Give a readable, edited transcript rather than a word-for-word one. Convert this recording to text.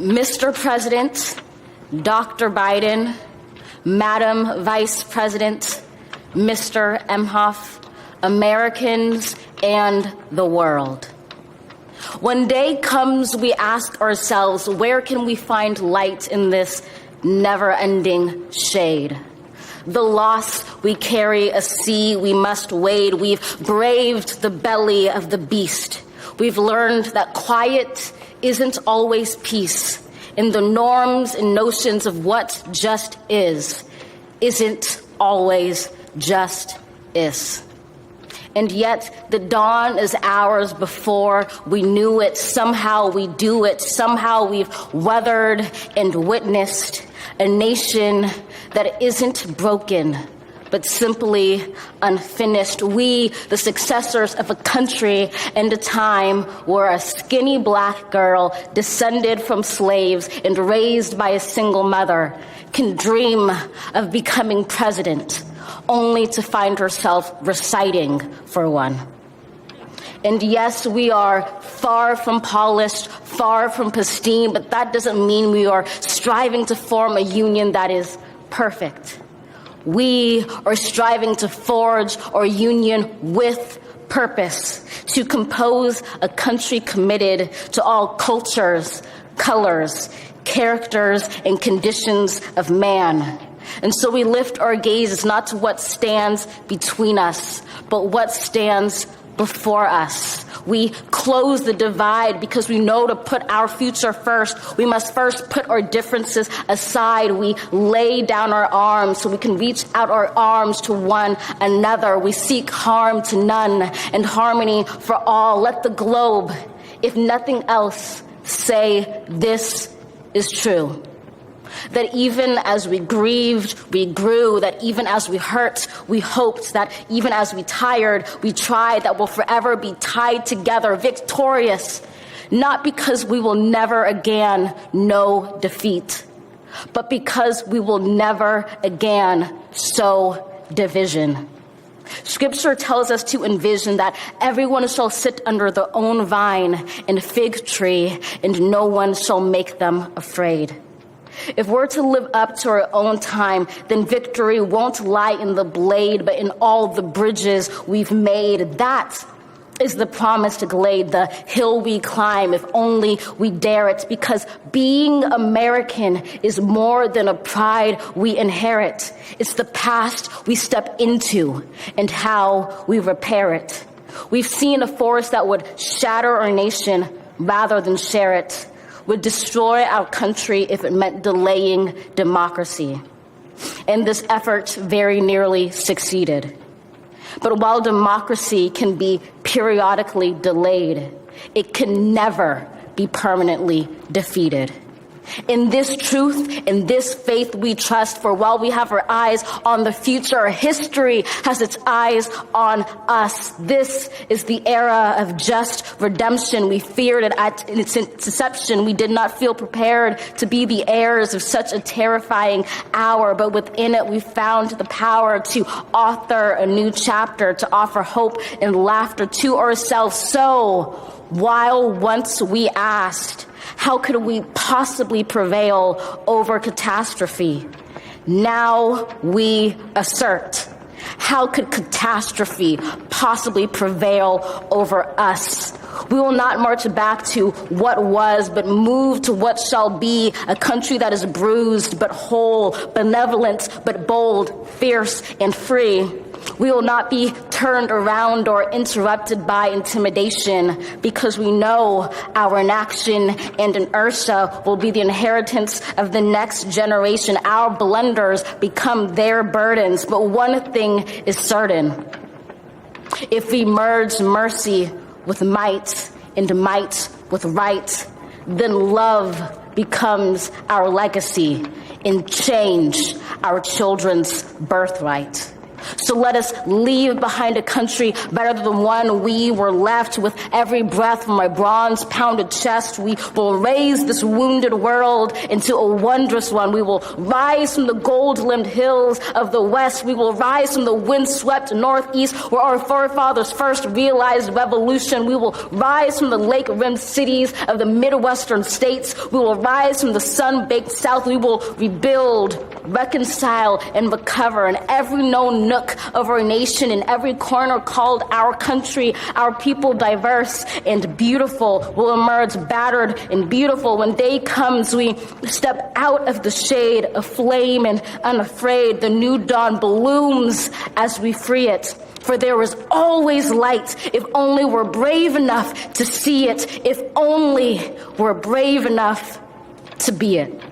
Mr. President, Dr. Biden, Madam Vice President, Mr. Emhoff, Americans, and the world. When day comes, we ask ourselves, where can we find light in this never-ending shade? The loss we carry, a sea we must wade. We've braved the belly of the beast. We've learned that quiet isn't always peace, and the norms and notions of what just isn't always just is. And yet the dawn is ours before we knew it. Somehow we do it. Somehow we've weathered and witnessed a nation that isn't broken, but simply unfinished. We, the successors of a country and a time where a skinny black girl descended from slaves and raised by a single mother can dream of becoming president, only to find herself reciting for one. And yes, we are far from polished, far from pristine, but that doesn't mean we are striving to form a union that is perfect. We are striving to forge our union with purpose, to compose a country committed to all cultures, colors, characters, and conditions of man. And so we lift our gaze not to what stands between us, but what stands before us. We close the divide because we know to put our future first, we must first put our differences aside. We lay down our arms so we can reach out our arms to one another. We seek harm to none and harmony for all. Let the globe, if nothing else, say this is true. That even as we grieved, we grew. That even as we hurt, we hoped. That even as we tired, we tried. That we'll forever be tied together, victorious. Not because we will never again know defeat, but because we will never again sow division. Scripture tells us to envision that everyone shall sit under their own vine and fig tree, and no one shall make them afraid. If we're to live up to our own time, then victory won't lie in the blade, but in all the bridges we've made. That is the promised glade, the hill we climb, if only we dare it, because being American is more than a pride we inherit. It's the past we step into and how we repair it. We've seen a force that would shatter our nation rather than share it, would destroy our country if it meant delaying democracy. And this effort very nearly succeeded. But while democracy can be periodically delayed, it can never be permanently defeated. In this truth, in this faith we trust, for while we have our eyes on the future, history has its eyes on us. This is the era of just redemption. We feared it at its inception. We did not feel prepared to be the heirs of such a terrifying hour, but within it we found the power to author a new chapter, to offer hope and laughter to ourselves. So, while once we asked, how could we possibly prevail over catastrophe? Now we assert, how could catastrophe possibly prevail over us? We will not march back to what was, but move to what shall be, a country that is bruised but whole, benevolent but bold, fierce and free. We will not be turned around or interrupted by intimidation, because we know our inaction and inertia will be the inheritance of the next generation. Our blunders become their burdens. But one thing is certain. If we merge mercy with might and might with right, then love becomes our legacy and change our children's birthright. So let us leave behind a country better than the one we were left. With every breath from my bronze-pounded chest, we will raise this wounded world into a wondrous one. We will rise from the gold-limbed hills of the West. We will rise from the wind-swept Northeast, where our forefathers first realized revolution. We will rise from the lake-rimmed cities of the Midwestern states. We will rise from the sun-baked South. We will rebuild, reconcile, and recover in every known nook of our nation, in every corner called our country. Our people, diverse and beautiful, will emerge battered and beautiful. When day comes, we step out of the shade of flame and unafraid. The new dawn blooms as we free it. For there is always light if only we're brave enough to see it, if only we're brave enough to be it.